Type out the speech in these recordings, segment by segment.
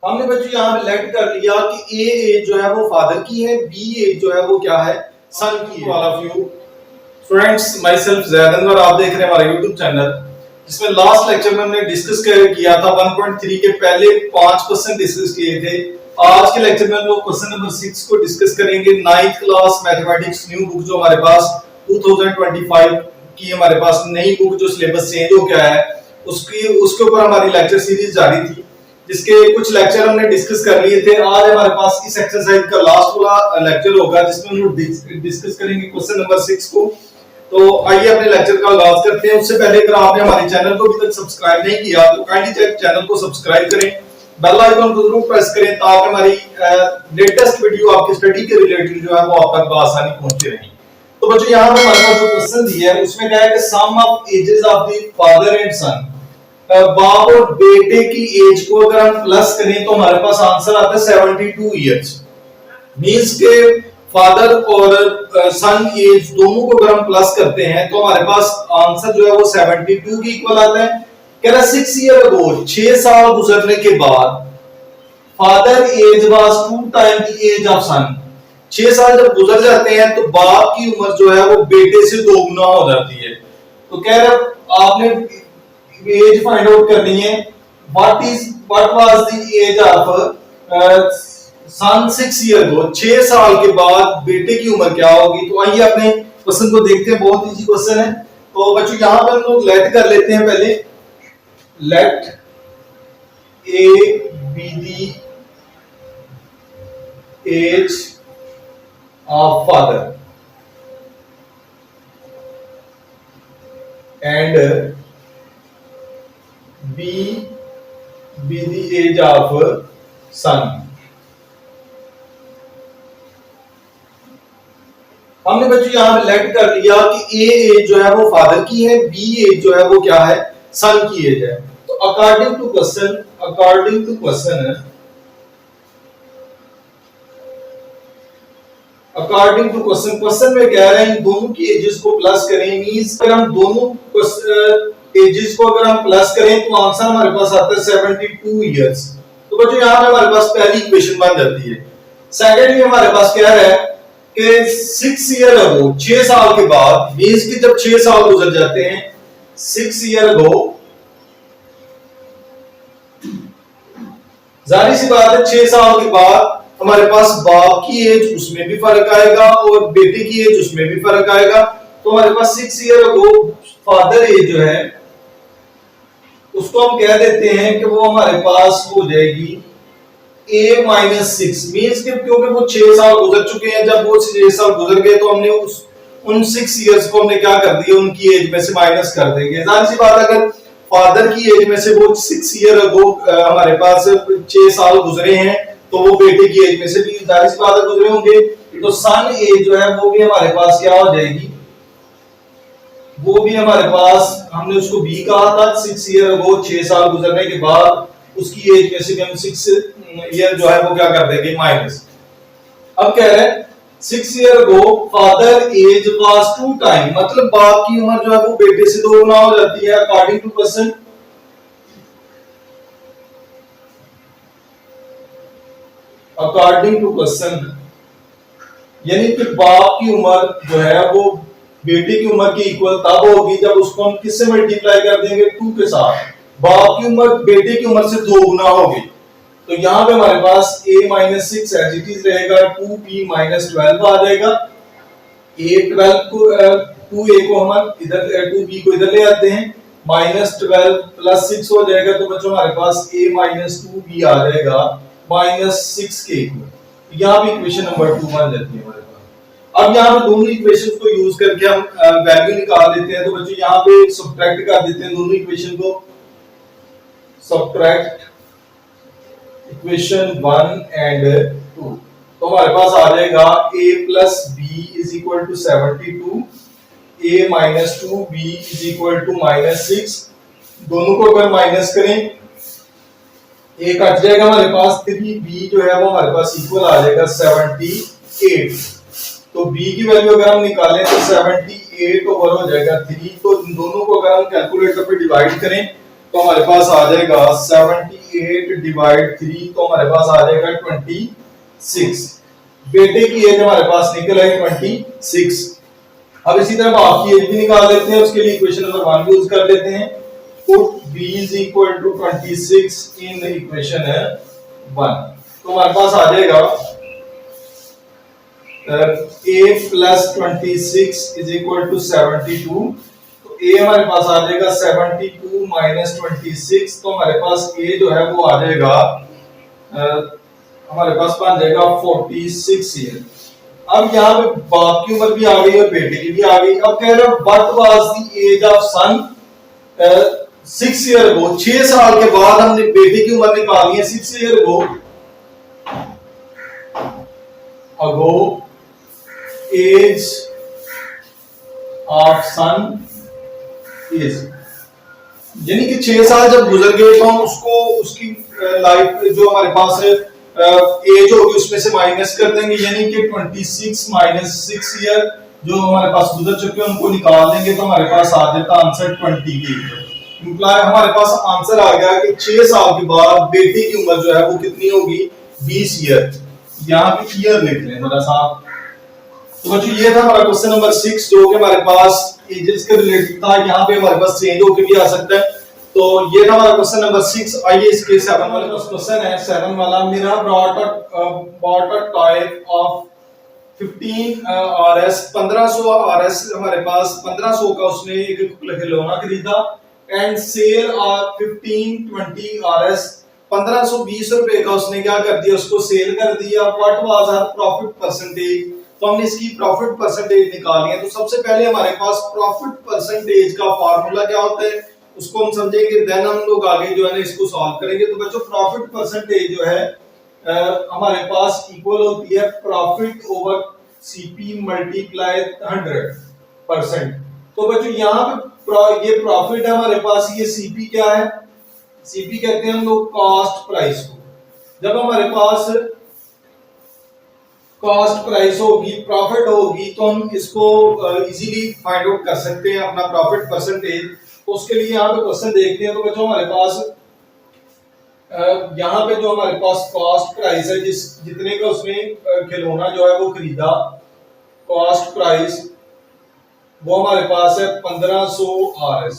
हमने बच्चों यहाँ पे लेट कर लिया कि ए एज जो है वो फादर की है, बी एज जो है वो क्या है, सन की है। All of you students, my self Zaid Anwar, आप देख रहे हैं हमारा यूट्यूब चैनल, जिसमें लास्ट लेक्चर में हमने डिस्कस किया था 1.3 के पहले 5 क्वेश्चन डिस्कस किए थे। आज के लेक्चर में हम लोग क्वेश्चन नंबर 6 को डिस्कस करेंगे। 9th class mathematics new book जो हमारे पास 2025 की हमारे पास नई बुक जो सिलेबस चेंज हो गया है उसके ऊपर हमारी लेक्चर सीरीज जारी थी, जिसके कुछ लेक्चर हमने डिस्कस कर लिए थे। आज हमारे पास इस एक्सरसाइज का लास्ट वाला लेक्चर होगा जिसमें हम लोग डिस्कस करेंगे क्वेश्चन नंबर 6 को। तो आइए अपने लेक्चर का आगाज करते हैं। उससे पहले अगर आपने हमारे चैनल को अभी तक सब्सक्राइब नहीं किया तो काइंडली चैनल को सब्सक्राइब करें, बेल आइकन को जरूर प्रेस करें ताकि हमारी लेटेस्ट वीडियो आपकी स्टडी के रिलेटेड जो है वो आप तक आसानी पहुंचती रहे। तो बच्चों यहाँ पे हमारे पास जो क्वेश्चन दिया है उसमें क्या है कि sum of ages of the father and son, बाप और बेटे की एज को अगर हम प्लस करें तो हमारे पास आंसर आता है 72 इयर्स। मींस के फादर और सन एज दोनों को अगर हम प्लस करते हैं तो हमारे पास आंसर जो है वो 72 के इक्वल आता है। कह रहा 6 ईयर अगो, 6 साल गुजरने के बाद father age was 2 time the age of son. 6 साल जब गुजर जाते हैं तो बाप की उम्र जो है वो बेटे से 2 गुना हो जाती है। तो कह रहा आपने एज फाइंड आउट करनी है। What was the age of son 6 year ago, 6 साल के बाद बेटे की उम्र क्या होगी। तो आइए अपने क्वेश्चन को देखते हैं, बहुत इजी क्वेश्चन है। तो बच्चों यहां पर हम लोग लेट कर लेते हैं। पहले let a be the age of father and B be the age of son। हमने बच्चों यहां पे लेट कर लिया कि A एज जो है वो फादर की है, B एज जो है वो क्या है, सन की एज है। तो अकॉर्डिंग टू क्वेश्चन में कह रहे हैं दोनों की एजेस को प्लस करें। मींस अगर हम दोनों एजेस को अगर हम प्लस करें तो आंसर हमारे पास आता है 72 इयर्स। तो बच्चों यहां पे हमारे पास पहली इक्वेशन बन जाती है। सेकंडली हमारे पास क्या है कि 6 ईयर अगो, 6 साल के बाद, मींस कि जब 6 साल गुजर जाते हैं 6 ईयर अगो, जाहिर सी बात है 6 साल के बाद हमारे पास बाप की एज उसमें भी फर्क आएगा और बेटे की एज उसमें भी फर्क आएगा। तो हमारे पास 6 ईयर अगो फादर एज जो है उसको हम कह देते हैं कि वो हमारे पास हो जाएगी a माइनस 6। मीन्स कि क्योंकि वो 6 साल गुजर चुके हैं, जब वो 6 साल गुजर गए तो हमने उन 6 इयर्स को हमने क्या कर दिया, उनकी एज में से माइनस कर देंगे। जाहिर सी बात अगर फादर की एज में से वो 6 ईयर अगो हमारे पास 6 साल गुजरे हैं तो वो बेटे की एज में से भी जाहिर सी बात गुजरे होंगे। तो सन एज जो है वो भी हमारे पास क्या हो जाएगी, वो भी हमारे पास, हमने उसको बी कहा था 6 ईयर अगो, 6 साल गुजरने के बाद उसकी एज में से भी हम 6 ईयर जो है वो क्या कर देंगे, माइनस। अब कह रहे हैं 6 year ago father age was 2 time, मतलब बाप की उम्र जो है वो बेटे से 2 गुना हो जाती है अकॉर्डिंग टू क्वेश्चन। यानी कि बाप की उम्र जो है वो बेटे की उम्र के इक्वल तब होगी जब उसको हम किससे मल्टीप्लाई कर देंगे, 2 के साथ। बाप की उम्र बेटे की उम्र से 2 गुना होगी। तो यहाँ पे हमारे पास a minus 6 as it is रहेगा, 2b माइनस 12 आ जाएगा। a12 को 2a को हम इधर 2b को इधर ले आते हैं, माइनस 12 प्लस 6 हो जाएगा। तो बच्चों हमारे पास a माइनस 2b आ जाएगा माइनस 6 के इक्वल। यहाँ पे इक्वेशन नंबर 2 बन जाती है हमारे पास। अब यहाँ पे दोनों इक्वेशंस को यूज करके हम वैल्यू निकाल देते हैं। तो बच्चों यहाँ पे सब्ट्रैक्ट कर देते हैं दोनों इक्वेशन को। सब्ट्रैक्ट इक्वेशन 1 एंड 2, तो हमारे पास आ जाएगा a plus b is equal to 72, a minus 2b is equal to minus 6। दोनों को अगर माइनस करें a कट जाएगा हमारे पास, 3b जो है वो हमारे पास इक्वल आ जाएगा 78। तो b की वैल्यू अगर हम निकालें तो 78 ओवर हो जाएगा 3। तो इन दोनों को अगर हम कैलकुलेटर पे डिवाइड करें तो हमारे पास आ जाएगा 78 डिवाइड 3, तो हमारे पास आ जाएगा 26। बेटे की एज हमारे पास निकल आई 26। अब इसी तरह बाप की एज भी निकाल लेते हैं, उसके लिए इक्वेशन नंबर 1 यूज कर लेते हैं। Put b is equal to 26 in equation 1, तो हमारे पास आ जाएगा a plus 26 is equal to 72। तो a हमारे पास आ जाएगा 72 minus 26, तो हमारे पास a जो है वो आ जाएगा हमारे पास बन जाएगा 46 ईयर। अब यहाँ पे बाप की उम्र भी आ गई और बेटे की भी आ गई। अब कह रहे हैं what was the age of son 6 year ago. 6 साल के बाद हमने बेटे की उम्र निकाली है। 6 year ago age of son is, यानी कि 6 साल जब गुजर गए तो हम उसको उसकी लाइफ जो हमारे पास एज होगी उसमें से माइनस कर देंगे, यानी कि 26 माइनस 6 ईयर जो हमारे पास गुजर चुके हैं उनको निकाल देंगे, तो हमारे पास आ जाता आंसर 20 की। इंप्लाई हमारे पास आंसर आ गया कि 6 साल के बाद बेटे की उम्र जो है वो कितनी होगी, 20 ईयर। यहाँ पे ईयर लिख लें जरा सा। तो बच्चों ये था हमारा क्वेश्चन नंबर 6 जो कि हमारे पास एजेस के रिलेटेड था। यहाँ पे हमारे पास चेंज होके भी आ सकता है। तो ये था हमारा क्वेश्चन नंबर 6। आइए इसके 7 वाले क्वेश्चन है। 7 वाला, मेरा bought a toy of 15 RS 1500 RS हमारे पास 1500 का उसने एक खिलौना खरीदा एंड सेल 1520 RS 1520 रुपए का उसने क्या कर दिया, उसको सेल कर दिया। What was her profit percentage, तो हमने इसकी प्रॉफिट परसेंटेज निकाली है। तो सबसे पहले हमारे पास प्रॉफिट परसेंटेज का फार्मूला क्या होता है उसको हम समझेंगे, देन हम लोग आगे जो है ना इसको सॉल्व करेंगे। तो बच्चों प्रॉफिट परसेंटेज जो है हमारे पास इक्वल होती है प्रॉफिट ओवर सीपी मल्टीप्लाई 100%। तो बच्चों यहाँ पे ये प्रॉफिट है हमारे पास, ये सीपी क्या है, सीपी कहते हैं हम लोग कॉस्ट प्राइस को। जब हमारे पास कॉस्ट प्राइस होगी, प्रॉफिट होगी, तो हम इसको इजीली फाइंड आउट कर सकते हैं अपना प्रॉफिट परसेंटेज। तो उसके लिए यहाँ पे क्वेश्चन देखते हैं। तो बच्चों हमारे पास यहाँ पे जो हमारे पास कॉस्ट प्राइस है, जितने का उसने खिलौना जो है वो खरीदा, कॉस्ट प्राइस वो हमारे पास है 1500 RS।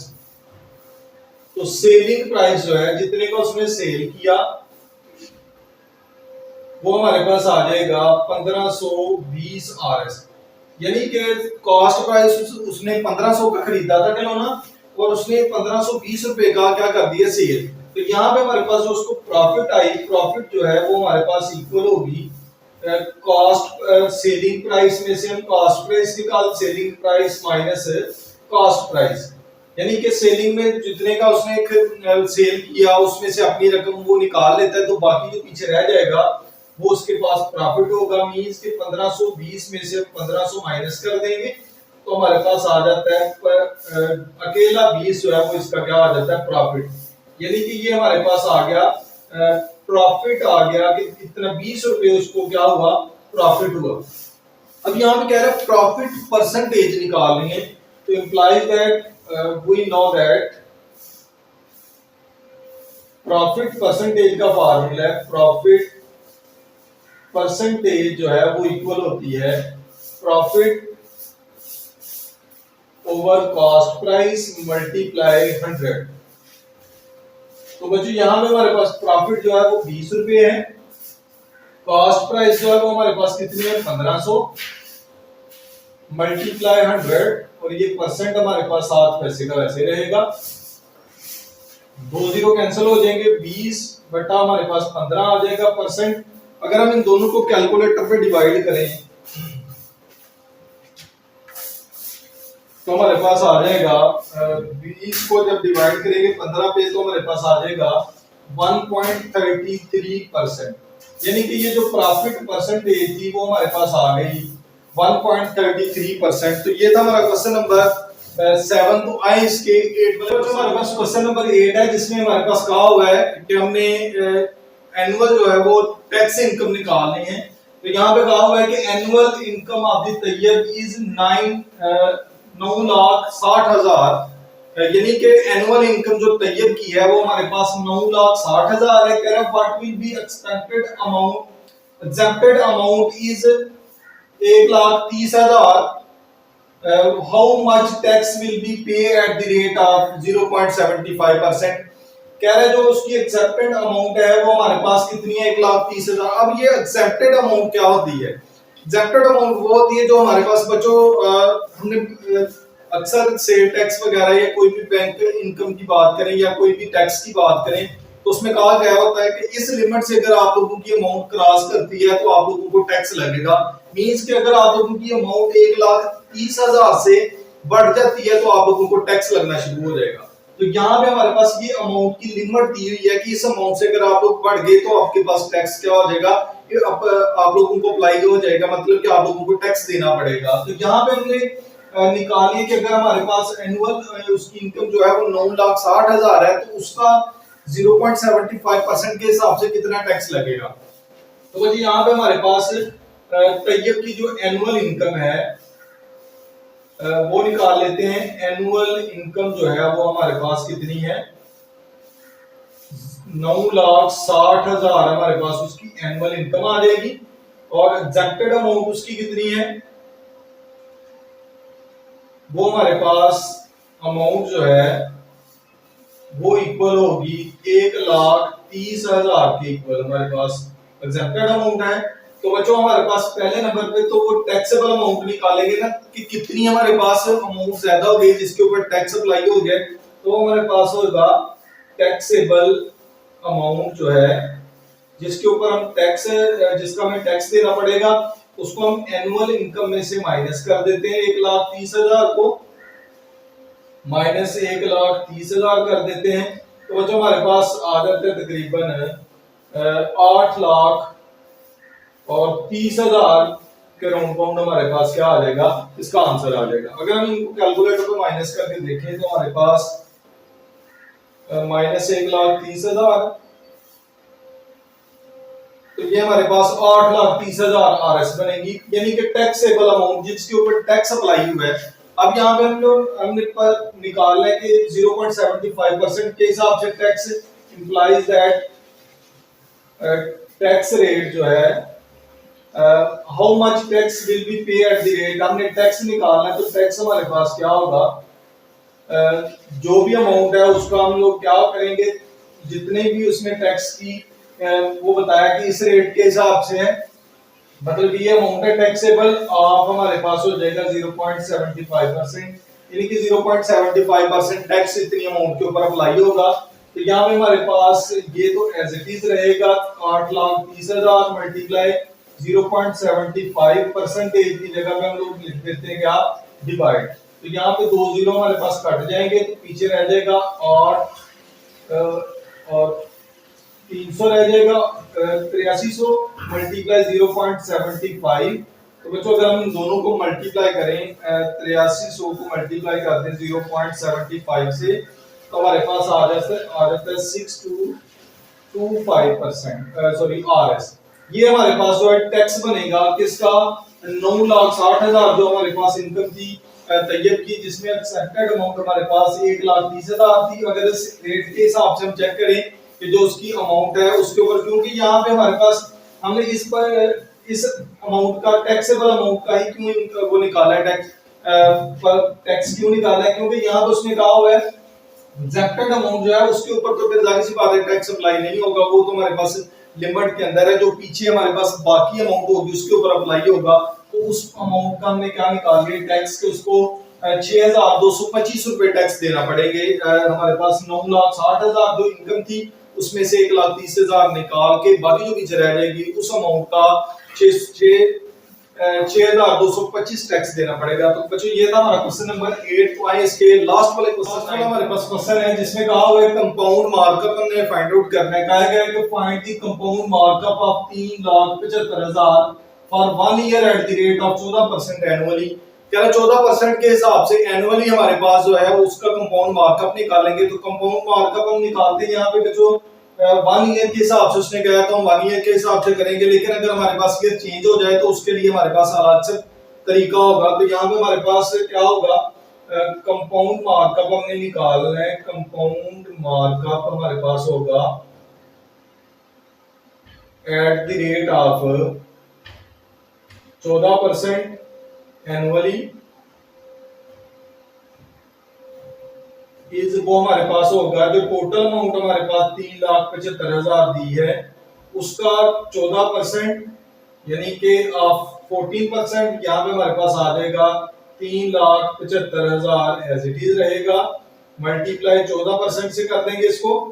तो सेलिंग प्राइस जो है जितने का उसने सेल किया वो हमारे पास आ जाएगा 1520 RS। यानी कि कॉस्ट प्राइस उसने 1500 का खरीदा था खिलौना और उसने 1520 रुपए का क्या कर दिया, सेल। तो यहाँ पे हमारे पास जो उसको प्रॉफिट आई, प्रॉफिट जो है वो हमारे पास इक्वल होगी कॉस्ट सेलिंग प्राइस में से हम कॉस्ट प्राइस निकाल, selling price minus cost price, यानी कि सेलिंग में जितने का उसने सेल किया उसमें से अपनी रकम वो निकाल लेता है, तो बाकी जो पीछे रह जाएगा वो उसके पास प्रॉफिट होगा। मींस के 1520 में से 1500 माइनस कर देंगे तो हमारे पास आ जाता है अकेला 20 जो है वो इसका क्या आ जाता है, प्रॉफिट। यानी कि ये हमारे पास आ गया प्रॉफिट आ गया कि इतना 20 रुपए उसको क्या हुआ, प्रॉफिट हुआ। अब यहाँ पे कह रहे हैं प्रॉफिट परसेंटेज निकालनी है। तो implies that we know that profit percentage का फार्मूला है, प्रॉफिट परसेंटेज जो है वो इक्वल होती है profit over cost price multiply 100। तो बच्चों यहाँ पे हमारे पास प्रॉफिट जो है वो 20 रुपए है, कॉस्ट प्राइस जो है वो हमारे पास कितनी है 1500 मल्टीप्लाई 100, और ये परसेंट हमारे पास 7 पैसे का वैसे रहेगा। 2 जीरो कैंसिल हो जाएंगे, 20 बटा हमारे पास 15 आ जाएगा परसेंट। अगर हम इन दोनों को कैलकुलेटर पे डिवाइड करें तो हमारे पास आ जाएगा 20 को जब डिवाइड करेंगे 15 पे तो हमारे पास आ जाएगा 1.33%। यानी कि ये जो प्रॉफिट परसेंटेज थी वो हमारे पास आ गई 1.33%। तो ये था हमारा क्वेश्चन नंबर 7। तो आए इसके 8 वाले जो हमारे पास क्वेश्चन नंबर 8 है, जिसमें हमारे पास कहा हुआ है कि हमने एनुअल जो है वो टैक्स इनकम निकालनी है। तो यहाँ पे कहा हुआ है कि annual income of the Tayyab is 9,60,000 यानी कि एनुअल इनकम जो तैयब की है वो हमारे पास 9,60,000 है। कह रहा है what will be accepted amount is 1,30,000। How much tax will be पे एट द रेट ऑफ 0.75%। कह रहे जो उसकी एक्सेप्टेड अमाउंट है वो हमारे पास कितनी है 1,30,000। अब ये एक्सेप्टेड अमाउंट क्या होती है? एक्सेप्टेड अमाउंट वो होती है जो हमारे पास बच्चों हमने अक्सर सेल टैक्स वगैरह या कोई भी बैंक इनकम की बात करें या कोई भी टैक्स की बात करें तो उसमें कहा गया होता है कि इस लिमिट से अगर आप लोगों की अमाउंट क्रॉस करती है तो आप लोगों को टैक्स लगेगा। मींस कि अगर आप लोगों की अमाउंट 1,30,000 से बढ़ जाती है तो आप लोगों को टैक्स लगना शुरू हो जाएगा। तो यहाँ पे हमारे पास ये अमाउंट की लिमिट दी हुई है कि इस अमाउंट से अगर आप लोग बढ़ गए तो आपके पास टैक्स क्या हो जाएगा, आप लोगों को अप्लाई हो जाएगा, मतलब कि आप लोगों को टैक्स देना पड़ेगा। तो यहाँ पे हमने निकालिए कि अगर हमारे पास एनुअल उसकी इनकम जो है वो 9,60,000 है तो उसका 0.75% के हिसाब से कितना टैक्स लगेगा। तो जी यहाँ पे हमारे पास तैयब की जो एनुअल इनकम है वो निकाल लेते हैं। एनुअल इनकम जो है वो हमारे पास कितनी है 9,60,000 हमारे पास उसकी एनुअल इनकम आ जाएगी। और एक्सेप्टेड अमाउंट उसकी कितनी है वो हमारे पास अमाउंट जो है वो इक्वल होगी 1,30,000 के इक्वल हमारे पास एक्सेप्टेड अमाउंट है। तो बच्चों हमारे पास पहले नंबर पे तो वो टैक्सेबल अमाउंट निकालेंगे ना कि कितनी हमारे पास अमाउंट ज्यादा हो गई जिसके ऊपर टैक्स अप्लाई हो गया तो हमारे पास होगा टैक्सेबल अमाउंट जो है जिसके ऊपर हम टैक्स जिसका हमें टैक्स देना पड़ेगा उसको हम एनुअल इनकम में से माइनस कर देते हैं। 1,30,000 को माइनस 1,30,000 कर देते हैं तो बच्चों हमारे पास आ जाते हैं तकरीबन 8,30,000 के राउंड पाउंड हमारे पास क्या आ जाएगा, इसका आंसर आ जाएगा। अगर हम इनको कैलकुलेटर पे माइनस करके देखें तो हमारे पास माइनस 1,30,000 तो ये हमारे पास 8,30,000 आरएस बनेगी, यानी कि टैक्सेबल अमाउंट जिसके ऊपर टैक्स अप्लाई हुआ है। अब यहाँ पे हम लोग हमने निकालना है कि 0.75% के हिसाब से tax implies that tax rate जो है how much tax will be पे एट द रेट। हमने टैक्स निकालना है तो टैक्स हमारे पास क्या होगा जो भी अमाउंट है उसका हम लोग क्या करेंगे जितने भी उसमें टैक्स की वो बताया कि इस रेट के हिसाब से है, मतलब ये अमाउंट है टैक्सेबल आप हमारे पास हो जाएगा 0.75%, यानी कि 0.75% टैक्स इतनी अमाउंट के ऊपर अप्लाई होगा। तो यहाँ पे हमारे पास ये तो एज इट इज रहेगा 8,30,000 मल्टीप्लाई 0.75% की जगह पे हम लोग लिख देते हैं क्या डिवाइड। तो यहाँ पे 2 जीरो हमारे पास कट जाएंगे तो पीछे रह जाएगा और 300 रह जाएगा 8300 मल्टीप्लाई 0.75। तो बच्चों अगर हम दोनों को मल्टीप्लाई करें 8300 को मल्टीप्लाई करते हैं 0.75 से तो हमारे पास आ जाता है 6225% सॉरी आरएस। ये हमारे पास जो है टैक्स बनेगा किसका 9,60,000 जो हमारे पास इनकम थी तैयब की जिसमें एक्सेप्टेड अमाउंट हमारे पास 1,30,000 थी। अगर इस रेट के हिसाब से हम चेक करें कि जो उसकी अमाउंट है उसके ऊपर क्योंकि यहाँ पे हमारे पास हमने इस अमाउंट का टैक्सेबल अमाउंट का ही क्यों वो निकाला है टैक्स क्यों निकाला है क्योंकि यहाँ पे उसने कहा हुआ है एक्सेप्टेड अमाउंट जो है उसके ऊपर तो फिर जाहिर सी बात है टैक्स अप्लाई नहीं होगा, वो तो हमारे पास लिमिट के अंदर है। जो पीछे हमारे पास बाकी अमाउंट होगी उसके ऊपर अप्लाई होगा तो उस अमाउंट का हमने क्या निकाल लिया टैक्स के उसको 6,225 रुपए टैक्स देना पड़ेंगे। हमारे पास 9,60,000 जो इनकम थी उसमें से 1,30,000 निकाल के बाकी जो पीछे रह जाएगी उस अमाउंट का 6,225 टैक्स देना पड़ेगा। तो बच्चों ये था हमारा क्वेश्चन नंबर 8। तो आइए इसके लास्ट वाले क्वेश्चन में हमारे पास क्वेश्चन है जिसमें कहा हुआ है कंपाउंड मार्कअप हमने फाइंड आउट करना है। कहा गया है कि find the compound markup of 3,75,000 for 1 year at the rate of 14% annually. कह रहा 14% के हिसाब से एनुअली हमारे पास जो है उसका कंपाउंड मार्कअप निकालेंगे। तो कंपाउंड मार्कअप हम निकालते हैं यहाँ पे जो 1 ईयर के हिसाब से उसने कहा तो हम 1 ईयर के हिसाब से करेंगे, लेकिन अगर हमारे पास ईयर चेंज हो जाए तो उसके लिए हमारे पास अलग से तरीका होगा। तो यहाँ पे हमारे पास क्या होगा कंपाउंड मार्कअप हमने निकालना है। कंपाउंड मार्कअप हमारे पास होगा at the rate of 14% annually is, वो हमारे पास होगा जो टोटल अमाउंट हमारे पास 3,75,000 दी है उसका 14% यानी कि 14% यहाँ पे हमारे पास आ जाएगा 3,75,000 एज इट इज रहेगा, मल्टीप्लाई 14% से कर देंगे इसको,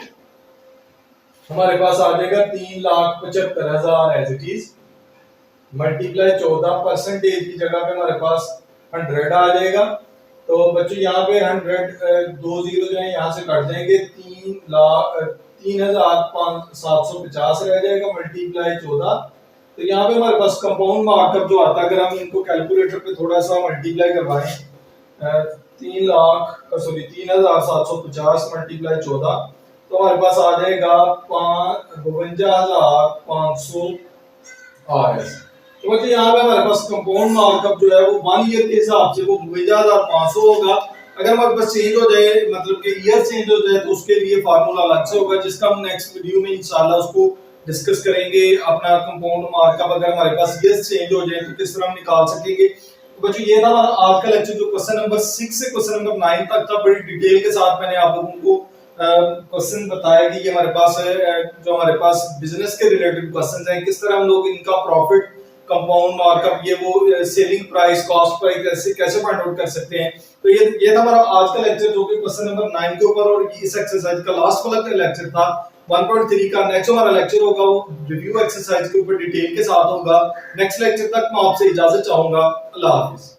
हमारे पास आ जाएगा 3,75,000 एज इट इज, मल्टीप्लाई 14% की जगह पे हमारे पास 100 आ जाएगा। तो बच्चों यहाँ पे 100 दो जीरो जो है यहाँ से कट जाएंगे, 3,0750 रह जाएगा, मल्टीप्लाई 14। तो यहाँ पे हमारे पास कंपाउंड मार्कअप जो आता है, अगर हम इनको कैलकुलेटर पे थोड़ा सा मल्टीप्लाई करवाएं, 3,0750 मल्टीप्लाई 14, तो हमारे पास आ जाएगा 52,500 RS। तो बच्चों यहाँ पे हमारे पास कंपाउंड मार्कअप जो है वो 1 ईयर के हिसाब से वो 52,500 होगा। अगर हमारे पास चेंज हो जाए, मतलब कि ईयर चेंज हो जाए, तो उसके लिए फार्मूला अलग से होगा, जिसका हम नेक्स्ट वीडियो में इंशाल्लाह उसको डिस्कस करेंगे। अपना कंपाउंड मार्कअप अगर हमारे पास ईयर चेंज हो जाए तो किस तरह हम निकाल सकेंगे। तो बच्चों ये था हमारा आज का लेक्चर, जो क्वेश्चन नंबर 6 से क्वेश्चन नंबर 9 तक था। बड़ी डिटेल के साथ मैंने आप लोगों को क्वेश्चन बताया कि ये हमारे पास जो हमारे पास बिजनेस के रिलेटेड क्वेश्चन हैं, किस तरह हम लोग इनका प्रॉफिट, कंपाउंड मार्कअप, ये वो सेलिंग प्राइस, कॉस्ट प्राइस कैसे फाइंड आउट कर सकते हैं। तो ये था हमारा आज का लेक्चर, जो कि क्वेश्चन नंबर 9 के ऊपर, और इस एक्सरसाइज का लास्ट वाला लेक्चर था 1.3 का। नेक्स्ट हमारा लेक्चर होगा वो रिव्यू एक्सरसाइज के ऊपर डिटेल के साथ होगा। नेक्स्ट लेक्चर तक मैं आपसे इजाजत चाहूंगा। अल्लाह हाफिज।